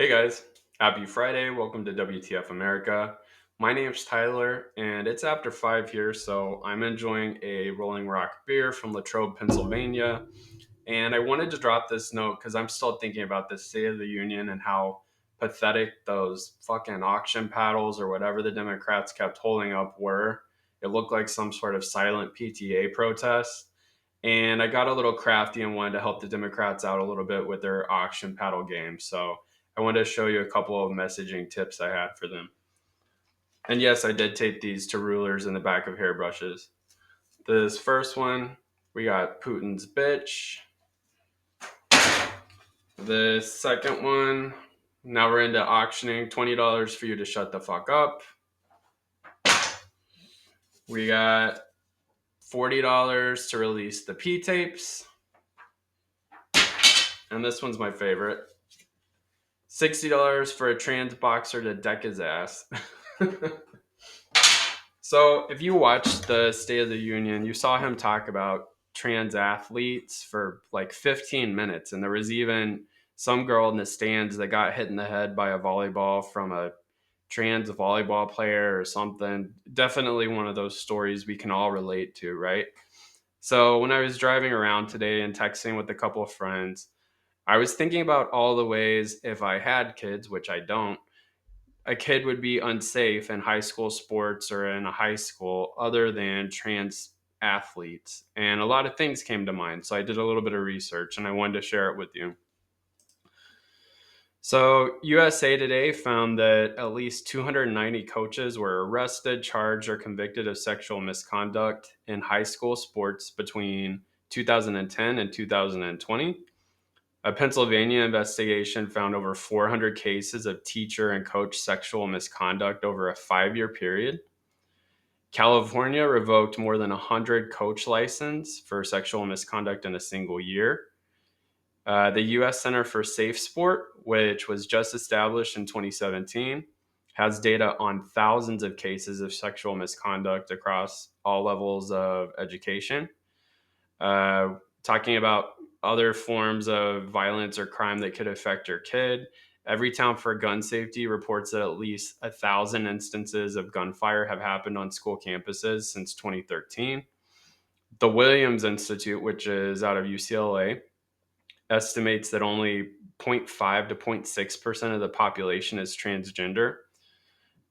Hey guys, happy Friday. Welcome to WTF America. My name's Tyler, and it's after 5 here, so I'm enjoying a Rolling Rock beer from Latrobe, Pennsylvania. And I wanted to drop this note because I'm still thinking about the State of the Union and how pathetic those fucking auction paddles or whatever the Democrats kept holding up were. It looked like some sort of silent PTA protest. And I got a little crafty and wanted to help the Democrats out a little bit with their auction paddle game. So I wanted to show you a couple of messaging tips I had for them. And yes, I did tape these to rulers in the back of hairbrushes. This first one, we got Putin's bitch. The second one, now we're into auctioning, $20 for you to shut the fuck up. We got $40 to release the P tapes. And this one's my favorite. $60 for a trans boxer to deck his ass. So, if you watched the State of the Union, you saw him talk about trans athletes for like 15 minutes. And there was even some girl in the stands that got hit in the head by a volleyball from a trans volleyball player or something. Definitely one of those stories we can all relate to, right? So, when I was driving around today and texting with a couple of friends, I was thinking about all the ways if I had kids, which I don't, a kid would be unsafe in high school sports or in a high school other than trans athletes. And a lot of things came to mind. So I did a little bit of research and I wanted to share it with you. So, USA Today found that at least 290 coaches were arrested, charged, or convicted of sexual misconduct in high school sports between 2010 and 2020. A Pennsylvania investigation found over 400 cases of teacher and coach sexual misconduct over a 5 year period. California revoked more than 100 coach license for sexual misconduct in a single year. The U.S. Center for Safe Sport, which was just established in 2017, has data on thousands of cases of sexual misconduct across all levels of education. Talking about other forms of violence or crime that could affect your kid. Everytown for Gun Safety reports that at least 1,000 instances of gunfire have happened on school campuses since 2013. The Williams Institute, which is out of UCLA, estimates that only 0.5 to 0.6% of the population is transgender.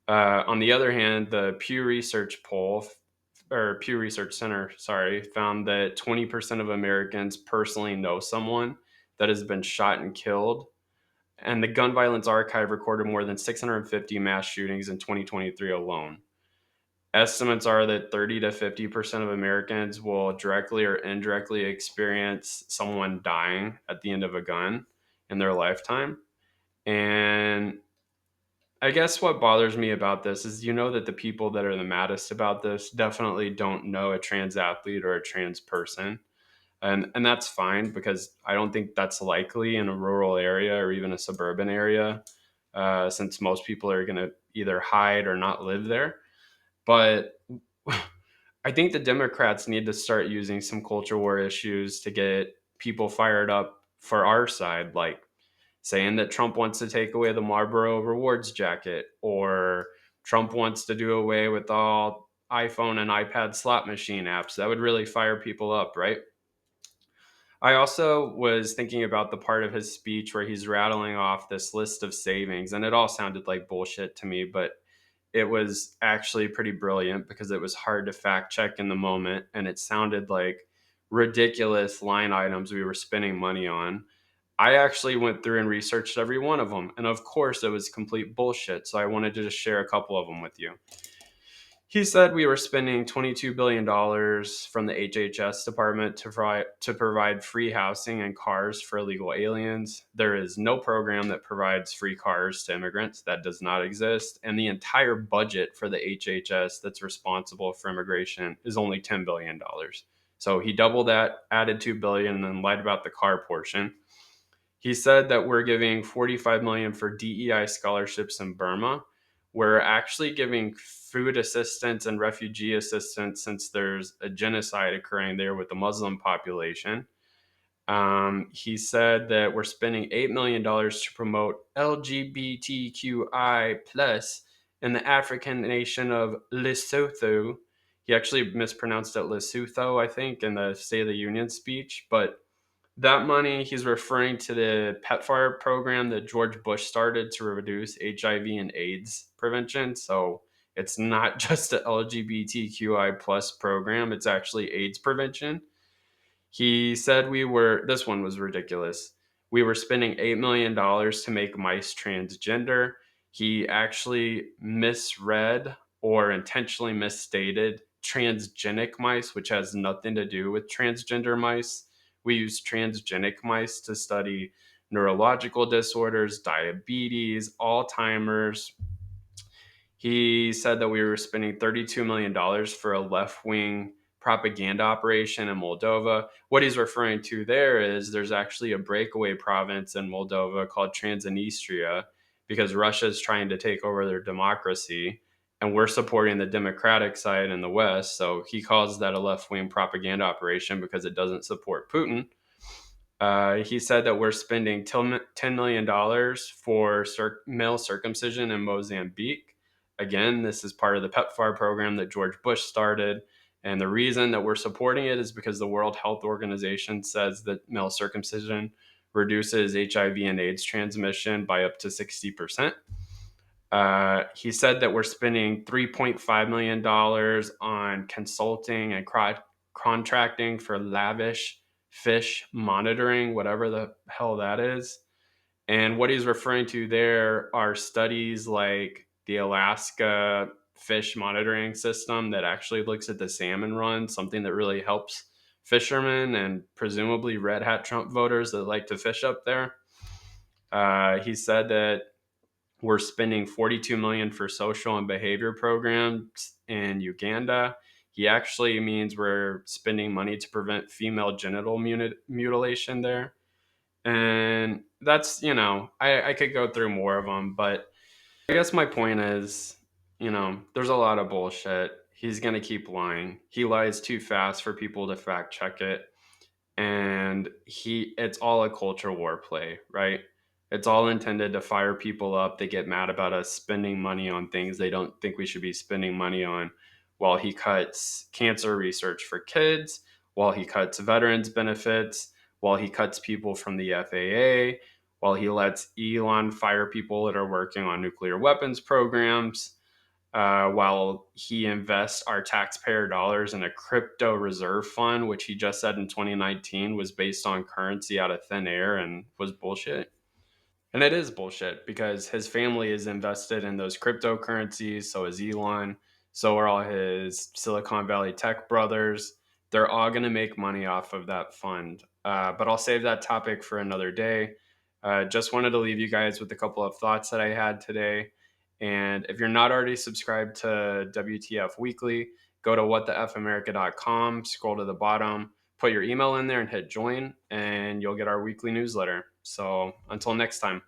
On the other hand, the Pew Research Center, sorry, found that 20% of Americans personally know someone that has been shot and killed. And the Gun Violence Archive recorded more than 650 mass shootings in 2023 alone. Estimates are that 30 to 50% of Americans will directly or indirectly experience someone dying at the end of a gun in their lifetime. And I guess what bothers me about this is that the people that are the maddest about this definitely don't know a trans athlete or a trans person. And that's fine because I don't think that's likely in a rural area or even a suburban area, since most people are going to either hide or not live there. But I think the Democrats need to start using some culture war issues to get people fired up for our side, like saying that Trump wants to take away the Marlboro rewards jacket, or Trump wants to do away with all iPhone and iPad slot machine apps. That would really fire people up, right? I also was thinking about the part of his speech where he's rattling off this list of savings, and it all sounded like bullshit to me, but it was actually pretty brilliant because it was hard to fact check in the moment, and it sounded like ridiculous line items we were spending money on. I actually went through and researched every one of them. And of course, it was complete bullshit. So I wanted to just share a couple of them with you. He said we were spending $22 billion from the HHS department to provide free housing and cars for illegal aliens. There is no program that provides free cars to immigrants. That does not exist. And the entire budget for the HHS that's responsible for immigration is only $10 billion. So he doubled that, added $2 billion, and then lied about the car portion. He said that we're giving 45 million for DEI scholarships in Burma. We're actually giving food assistance and refugee assistance since there's a genocide occurring there with the Muslim population. He said that we're spending $8 million to promote LGBTQI plus in the African nation of Lesotho. He actually mispronounced it Lesotho, I think, in the State of the Union speech. But that money, he's referring to the PEPFAR program that George Bush started to reduce HIV and AIDS prevention. So it's not just a LGBTQI plus program; it's actually AIDS prevention. He said this one was ridiculous. We were spending $8 million to make mice transgender. He actually misread or intentionally misstated transgenic mice, which has nothing to do with transgender mice. We use transgenic mice to study neurological disorders, diabetes, Alzheimer's. He said that we were spending $32 million for a left wing propaganda operation in Moldova. What he's referring to there is there's actually a breakaway province in Moldova called Transnistria because Russia is trying to take over their democracy and we're supporting the democratic side in the West. So he calls that a left wing propaganda operation because it doesn't support Putin. He said that we're spending $10 million for male circumcision in Mozambique. Again, this is part of the PEPFAR program that George Bush started. And the reason that we're supporting it is because the World Health Organization says that male circumcision reduces HIV and AIDS transmission by up to 60%. He said that we're spending $3.5 million on consulting and contracting for lavish fish monitoring, whatever the hell that is. And what he's referring to there are studies like the Alaska fish monitoring system that actually looks at the salmon run, something that really helps fishermen and presumably red hat Trump voters that like to fish up there. He said that we're spending 42 million for social and behavior programs in Uganda. He actually means we're spending money to prevent female genital mutilation there. And that's, I could go through more of them, but I guess my point is, there's a lot of bullshit. He's going to keep lying. He lies too fast for people to fact check it, and it's all a culture war play, right? It's all intended to fire people up. They get mad about us spending money on things they don't think we should be spending money on, while he cuts cancer research for kids, while he cuts veterans benefits, while he cuts people from the FAA, while he lets Elon fire people that are working on nuclear weapons programs, while he invests our taxpayer dollars in a crypto reserve fund, which he just said in 2019 was based on currency out of thin air and was bullshit. And it is bullshit because his family is invested in those cryptocurrencies. So is Elon. So are all his Silicon Valley tech brothers. They're all going to make money off of that fund. But I'll save that topic for another day. Just wanted to leave you guys with a couple of thoughts that I had today. And if you're not already subscribed to WTF Weekly, go to whatthefamerica.com, scroll to the bottom, put your email in there and hit join, and you'll get our weekly newsletter. So until next time.